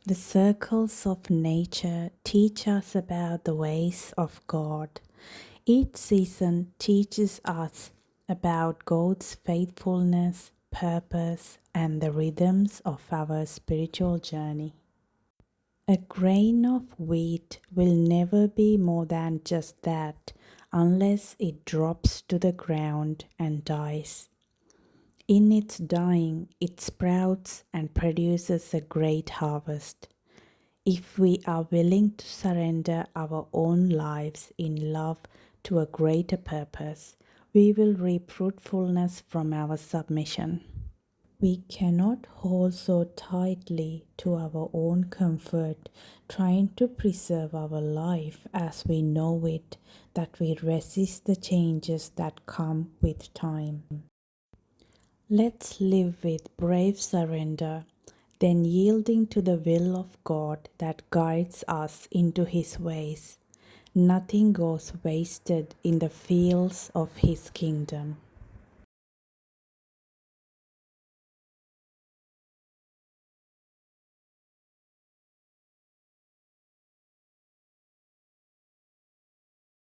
The circles of nature teach us about the ways of God. Each season teaches us about God's faithfulness, purpose, and the rhythms of our spiritual journey. A grain of wheat will never be more than just that unless it drops to the ground and dies. In its dying, it sprouts and produces a great harvest. If we are willing to surrender our own lives in love to a greater purpose, we will reap fruitfulness from our submission. We cannot hold so tightly to our own comfort, trying to preserve our life as we know it, that we resist the changes that come with time. Let's live with brave surrender, then yielding to the will of God that guides us into His ways. Nothing goes wasted in the fields of His kingdom.